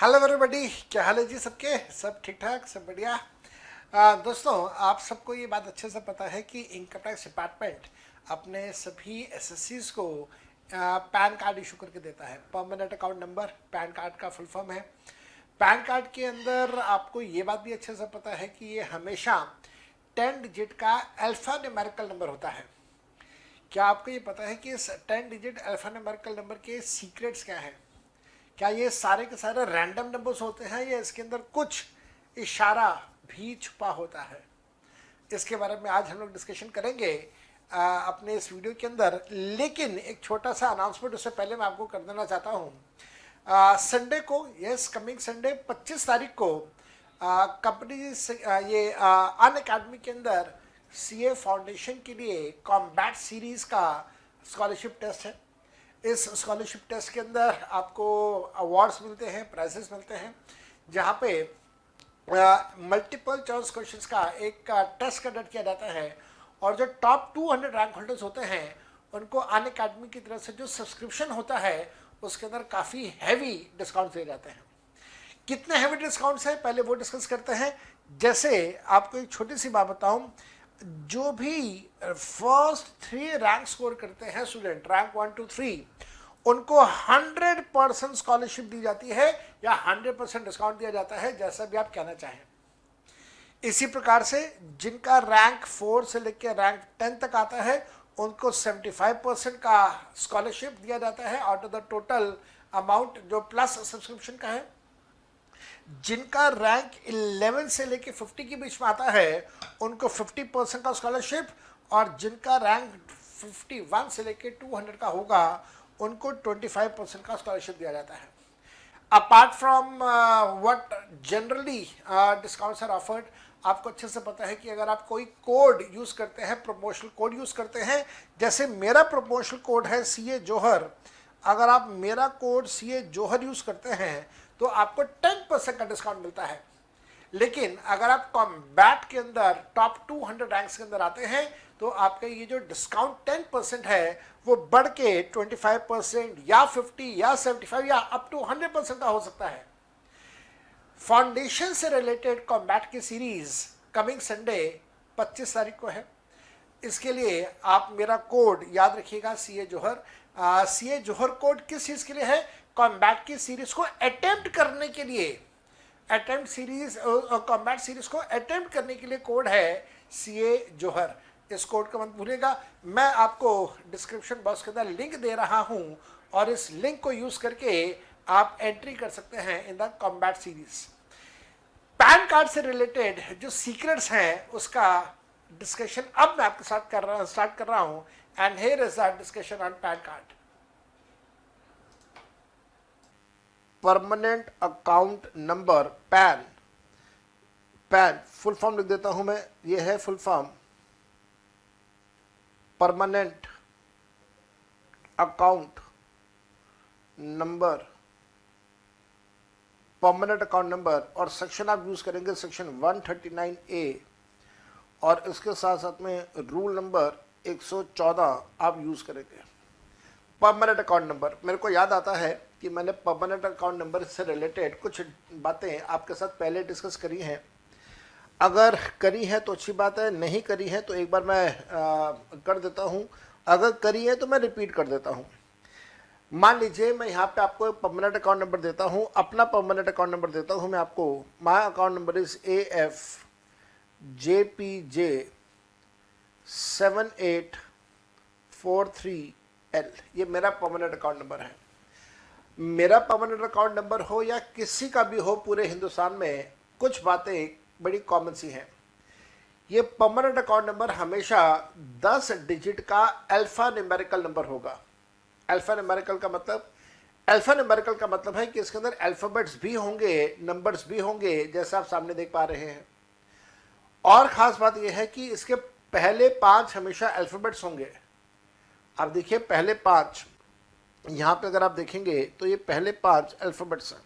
Hello everybody, क्या हाल है जी सबके? सब ठीक ठाक, सब बढ़िया। दोस्तों, आप सबको ये बात अच्छे से पता है कि इनकम टैक्स डिपार्टमेंट अपने सभी एसएससीज को पैन कार्ड इशू करके देता है। Permanent account number pan card का फुल फॉर्म है। पैन कार्ड के अंदर आपको ये बात भी अच्छे से पता है कि ये हमेशा 10 डिजिट का अल्फा न्यूमेरिकल नंबर होता है। क्या आपको ये पता है कि इस 10 डिजिट अल्फा न्यूमेरिकल नंबर के सीक्रेट्स क्या हैं? क्या ये सारे के सारे रैंडम नंबर्स होते हैं या इसके अंदर कुछ इशारा भी छुपा होता है? इसके बारे में आज हम लोग डिस्कशन करेंगे अपने इस वीडियो के अंदर। लेकिन एक छोटा सा अनाउंसमेंट उससे पहले मैं आपको कर देना चाहता हूँ। संडे को, यस कमिंग संडे 25 तारीख को कंपनी ये अन अकेडमी के अंदर सीए फाउंडेशन के लिए कॉम्बैट सीरीज का स्कॉलरशिप टेस्ट है। इस स्कॉलरशिप टेस्ट के अंदर आपको अवार्ड्स मिलते हैं, प्राइजेस मिलते हैं, जहाँ पे मल्टीपल चॉइस क्वेश्चंस का एक टेस्ट कंडक्ट किया जाता है। और जो टॉप 200 रैंक होल्डर्स होते हैं उनको अन अकेडमी की तरफ से जो सब्सक्रिप्शन होता है उसके अंदर काफ़ी हैवी डिस्काउंट दिए जाते हैं। कितने हैवी डिस्काउंट्स हैं पहले वो डिस्कस करते हैं। जैसे आपको एक छोटी सी बात बताऊं, जो भी फर्स्ट 3 रैंक स्कोर करते हैं स्टूडेंट, रैंक 1 2 3, उनको 100% स्कॉलरशिप दी जाती है या 100% डिस्काउंट दिया जाता है, जैसा भी आप कहना चाहें। इसी प्रकार से जिनका रैंक 4 से लेकर रैंक 10 तक आता है उनको 75% का स्कॉलरशिप दिया जाता है out of the total amount जो प्लस सब्सक्रिप्शन का है। जिनका रैंक 11 से लेके 50 के बीच में आता है उनको 50% का स्कॉलरशिप, और जिनका रैंक 51 से लेके 200 का होगा उनको 25% का स्कॉलरशिप दिया जाता है। Apart from what generally discounts are offered, आपको अच्छे से पता है कि अगर आप कोई कोड यूज़ करते हैं, प्रमोशनल कोड यूज़ करते हैं, जैसे मेरा प्रमोशनल कोड है सीए जोहर, अगर आप मेरा कोड सीए जोहर यूज़ करते हैं तो आपको 10% का डिस्काउंट मिलता है। लेकिन अगर आप कॉम्बैट के अंदर टॉप 200 रैंक्स के अंदर आते हैं तो आपका ये जो डिस्काउंट 10% है वो बढ़ के 25% या 50 या 75 या अप टू 100% का हो सकता है। फाउंडेशन से रिलेटेड कॉम्बैट की सीरीज कमिंग संडे 25 तारीख को है। इसके लिए आप मेरा कोड याद रखिएगा, सीए जोहर। सीए जोहर कोड किस चीज़ के लिए है? कॉम्बैट की सीरीज को अटेम्प्ट करने के लिए। अटेम्प्ट सीरीज, कॉम्बैट सीरीज को अटेम्प्ट करने के लिए कोड है सीए जोहर। इस कोड को मत भूलिएगा। मैं आपको डिस्क्रिप्शन बॉक्स के अंदर लिंक दे रहा हूं और इस लिंक को यूज करके आप एंट्री कर सकते हैं in the combat series. Pan card से रिलेटेड जो सीक्रेट्स हैं उसका डिस्कशन अब मैं आपके साथ स्टार्ट कर रहा हूं। And here is the discussion on pan card. Permanent account number, pan. Pan full form लिख देता हूं मैं, ये है full form, permanent account number, permanent account number. और सेक्शन आप यूज करेंगे सेक्शन 139A, और इसके साथ साथ में रूल नंबर 114 आप यूज करेंगे। परमानेंट अकाउंट नंबर, मेरे को याद आता है कि मैंने परमानेंट अकाउंट नंबर से रिलेटेड कुछ बातें आपके साथ पहले डिस्कस करी हैं। अगर करी है तो अच्छी बात है, नहीं करी है तो एक बार मैं कर देता हूं। अगर करी है तो मैं रिपीट कर देता हूं। मान लीजिए मैं यहाँ पे आपको परमानेंट अकाउंट नंबर देता हूं, अपना परमानेंट अकाउंट नंबर देता हूं मैं आपको। My account number is AFJPJ 7843L। ये मेरा परमानेंट अकाउंट नंबर है। मेरा परमानेंट अकाउंट नंबर हो या किसी का भी हो पूरे हिंदुस्तान में, कुछ बातें बड़ी कॉमन सी हैं। ये परमानेंट अकाउंट नंबर हमेशा 10 डिजिट का अल्फा न्यूमेरिकल नंबर होगा। अल्फा न्यूमेरिकल का मतलब, अल्फा न्यूमेरिकल का मतलब है कि इसके अंदर अल्फाबेट्स भी होंगे, नंबर्स भी होंगे, जैसा आप सामने देख पा रहे हैं। और ख़ास बात यह है कि इसके पहले 5 हमेशा अल्फाबेट्स होंगे। आप देखिए पहले 5, यहाँ पे अगर आप देखेंगे तो ये पहले 5 अल्फ़ाबेट्स हैं।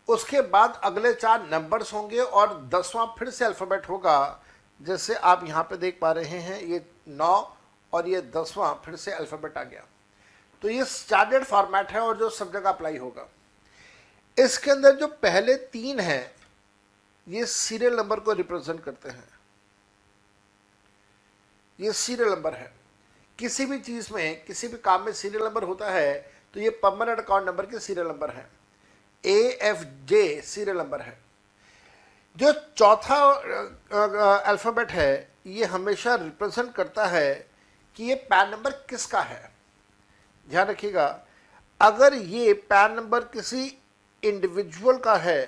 उसके बाद अगले 4 नंबर्स होंगे और 10वां फिर से अल्फ़ाबेट होगा, जैसे आप यहाँ पे देख पा रहे हैं ये 9 और ये 10वां फिर से अल्फ़ाबेट आ गया। तो ये स्टैंडर्ड फॉर्मेट है और जो सब जगह अप्लाई होगा। इसके अंदर जो पहले 3 हैं ये सीरियल नंबर को रिप्रेजेंट करते हैं। ये सीरियल नंबर है। किसी भी चीज में, किसी भी काम में सीरियल नंबर होता है तो ये परमानेंट अकाउंट नंबर के सीरियल नंबर है। AFJ सीरियल नंबर है। जो चौथा अल्फाबेट है ये हमेशा रिप्रेजेंट करता है कि ये पैन नंबर किसका है। ध्यान रखिएगा, अगर ये पैन नंबर किसी इंडिविजुअल का है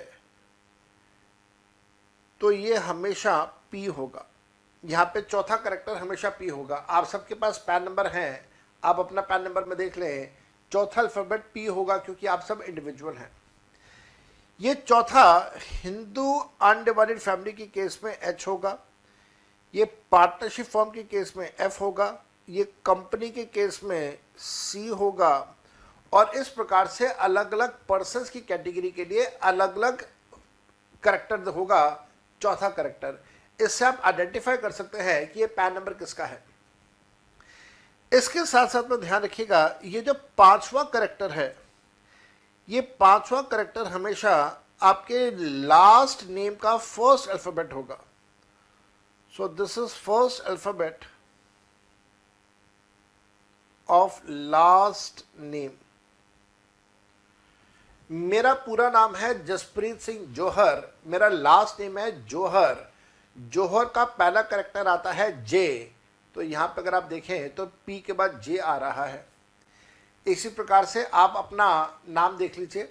तो ये हमेशा P होगा। यहाँ पे चौथा करेक्टर हमेशा P होगा। आप सबके पास पैन नंबर हैं, आप अपना पैन नंबर में देख लें, चौथा अल्फाबेट P होगा क्योंकि आप सब इंडिविजुअल हैं। ये चौथा हिंदू अनडिवाइडेड फैमिली की केस में H होगा, ये पार्टनरशिप फॉर्म के केस में F होगा, ये कंपनी के केस में C होगा, और इस प्रकार से अलग अलग पर्सन्स की कैटेगरी के लिए अलग अलग करेक्टर होगा चौथा करेक्टर। इससे आप आइडेंटिफाई कर सकते हैं कि ये पैन नंबर किसका है। इसके साथ साथ में ध्यान रखिएगा, ये जो पांचवा करेक्टर है, ये पांचवा करेक्टर हमेशा आपके लास्ट नेम का फर्स्ट अल्फाबेट होगा। So this is first alphabet of last name. मेरा पूरा नाम है जसप्रीत सिंह जौहर, मेरा लास्ट नेम है जौहर। जौहर का पहला करेक्टर आता है J, तो यहां पर अगर आप देखें तो P के बाद J आ रहा है। इसी प्रकार से आप अपना नाम देख लीजिए।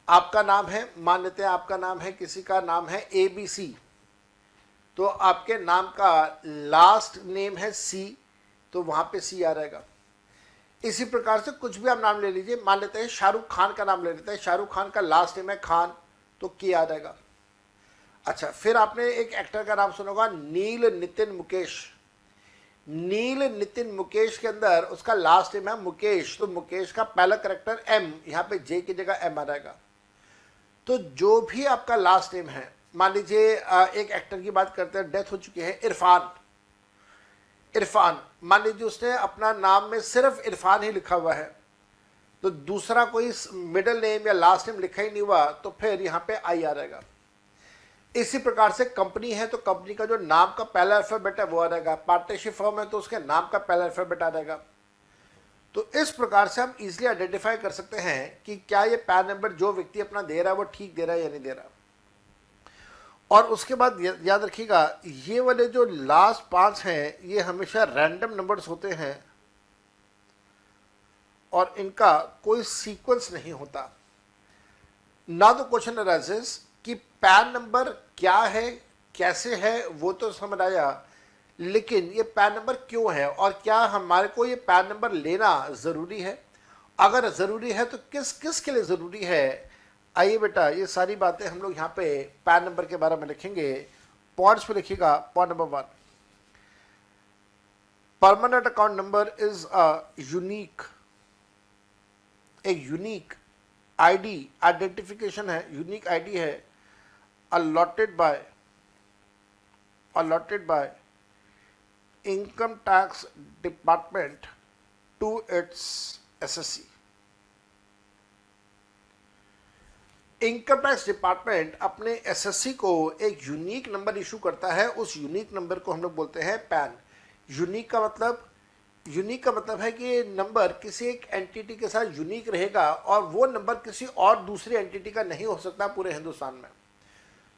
आपका नाम है, मान लेते हैं आपका नाम है, किसी का नाम है ABC, तो आपके नाम का लास्ट नेम है C, तो वहां पे C आ रहेगा। इसी प्रकार से कुछ भी आप नाम ले लीजिए, मान लेते हैं शाहरुख खान का नाम ले लेते हैं, शाहरुख खान का लास्ट नेम है खान, तो K आ जाएगा। अच्छा, फिर आपने एक एक्टर का नाम सुना होगा नील नितिन मुकेश। नील नितिन मुकेश के अंदर उसका लास्ट नेम है मुकेश, तो मुकेश का पहला करेक्टर M, यहाँ पे J की जगह M आ जाएगा। तो जो भी आपका लास्ट नेम है, मान लीजिए एक एक्टर की बात करते हैं, डेथ हो चुकी है, इरफान। इरफान, मान लीजिए उसने अपना नाम में सिर्फ इरफान ही लिखा हुआ है, तो दूसरा कोई मिडिल नेम या लास्ट नेम लिखा ही नहीं हुआ, तो फिर यहाँ पे I आ जाएगा। इसी प्रकार से कंपनी है तो कंपनी का जो नाम का पहला अल्फाबेट है वो आ जाएगा। पार्टनरशिप फर्म है तो उसके नाम का पहला अल्फाबेट आ जाएगा। तो इस प्रकार से हम इजीली आइडेंटिफाई कर सकते हैं कि क्या ये पैन नंबर जो व्यक्ति अपना दे रहा है वो ठीक दे रहा है या नहीं दे रहा। और उसके बाद याद रखिएगा, ये वाले जो लास्ट 5 हैं ये हमेशा रैंडम नंबर्स होते हैं और इनका कोई सीक्वेंस नहीं होता। ना तो क्वेश्चन अराइजेस कि पैन नंबर क्या है, कैसे है, वो तो समझ आया, लेकिन ये पैन नंबर क्यों है और क्या हमारे को ये पैन नंबर लेना ज़रूरी है। अगर ज़रूरी है तो किस किस के लिए ज़रूरी है। आइए बेटा, ये सारी बातें हम लोग यहाँ पे पैन नंबर के बारे में लिखेंगे। पॉइंट्स पे लिखिएगा। Point number 1, permanent account number is एक यूनिक आईडी, आइडेंटिफिकेशन है, यूनिक आईडी है, allotted by income tax department to its SSC। Income tax department अपने SSC को एक यूनिक नंबर इशू करता है। उस यूनिक नंबर को हम लोग बोलते हैं पैन। यूनिक का मतलब है कि ये नंबर किसी एक एंटिटी के साथ यूनिक रहेगा और वो नंबर किसी और दूसरी एंटिटी का नहीं हो सकता पूरे हिंदुस्तान में।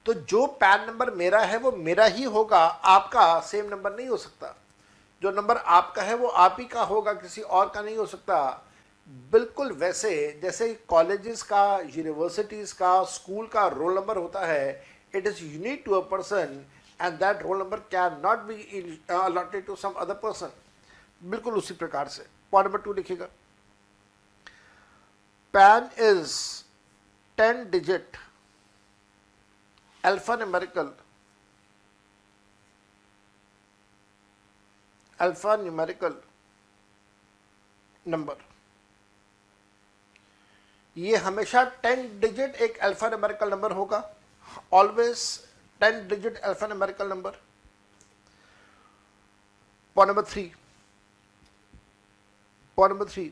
तो जो पैन नंबर मेरा है वो मेरा ही होगा, आपका सेम नंबर नहीं हो सकता। जो नंबर आपका है वो आप ही का होगा, किसी और का नहीं हो सकता। बिल्कुल वैसे जैसे कॉलेजेस का, यूनिवर्सिटीज़ का, स्कूल का रोल नंबर होता है, it is unique to a person and that roll number can not be allotted to some other person. बिल्कुल उसी प्रकार से पॉइंट नंबर 2 लिखिएगा। PAN is 10 digit alphanumerical number. ये हमेशा 10 डिजिट एक अल्फान्यूमेरिकल नंबर होगा, always 10 digit alphanumerical number. Point number 3,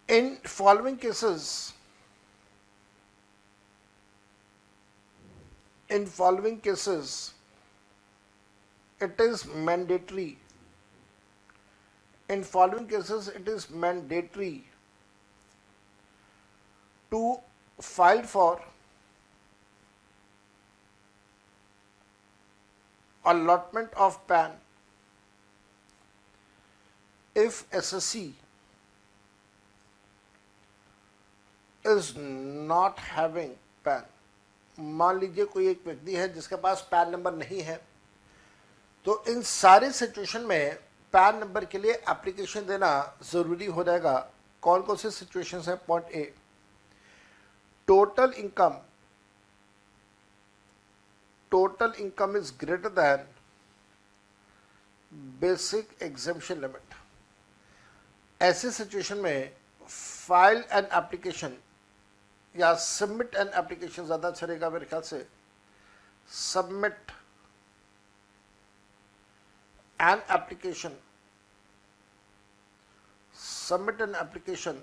In following cases, it is mandatory. In following cases, it is mandatory to file for allotment of PAN if SSC is not having PAN. मान लीजिए कोई एक व्यक्ति है जिसके पास pan number नहीं है, तो इन सारे सिचुएशन में पैन नंबर के लिए एप्लीकेशन देना ज़रूरी हो जाएगा। कौन कौन से सिचुएशन हैं? Point A, total income is greater than basic exemption limit. ऐसे सिचुएशन में फाइल एन एप्लीकेशन या सबमिट एन एप्लीकेशन ज़्यादा अच्छा रहेगा मेरे ख्याल से। Submit an application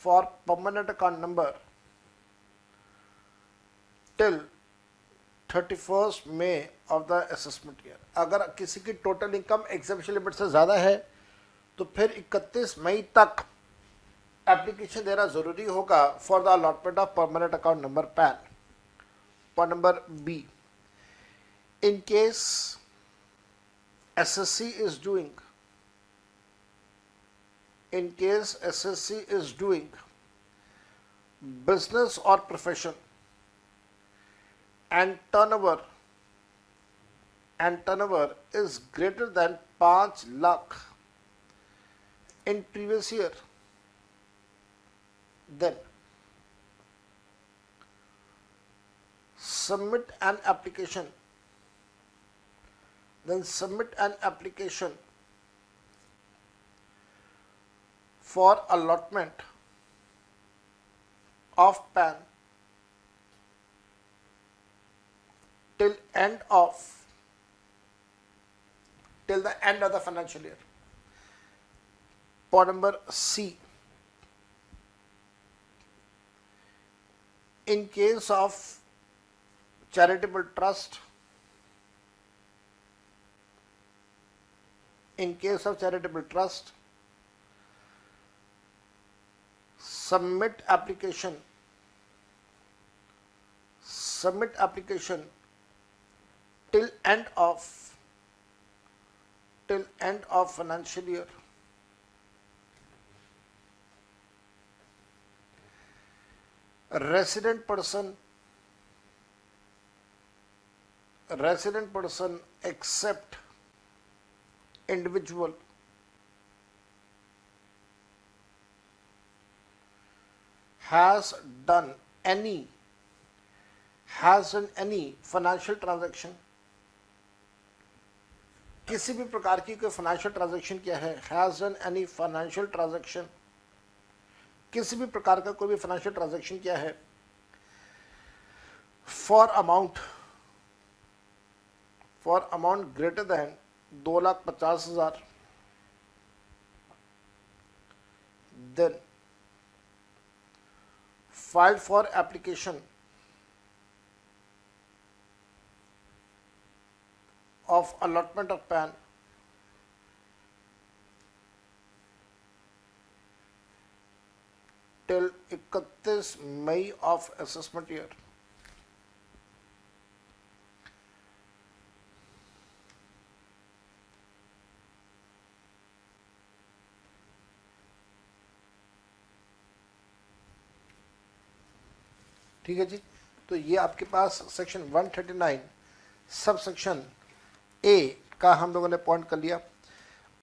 for permanent account number till 31st May of the assessment year. अगर किसी की टोटल इनकम एग्जेम्पशन लिमिट से ज़्यादा है तो फिर 31 मई तक एप्लीकेशन देना ज़रूरी होगा for the allotment of permanent account number PAN. Point number B, in case SSC is doing business or profession and turnover is greater than 5 lakh in previous year, then submit an application for allotment of PAN till the end of the financial year. Point number C, in case of charitable trust, submit application till end of financial year. Resident person except individual has done any financial transaction, किसी भी प्रकार की कोई financial transaction किया है, has done any financial transaction, किसी भी प्रकार का कोई भी फाइनेंशियल ट्रांजैक्शन किया है for amount greater than 2,50,000, then file for application of allotment of PAN till 31 May of assessment year. ठीक है जी, तो ये आपके पास सेक्शन 139 सब सेक्शन ए का हम लोगों ने पॉइंट कर लिया।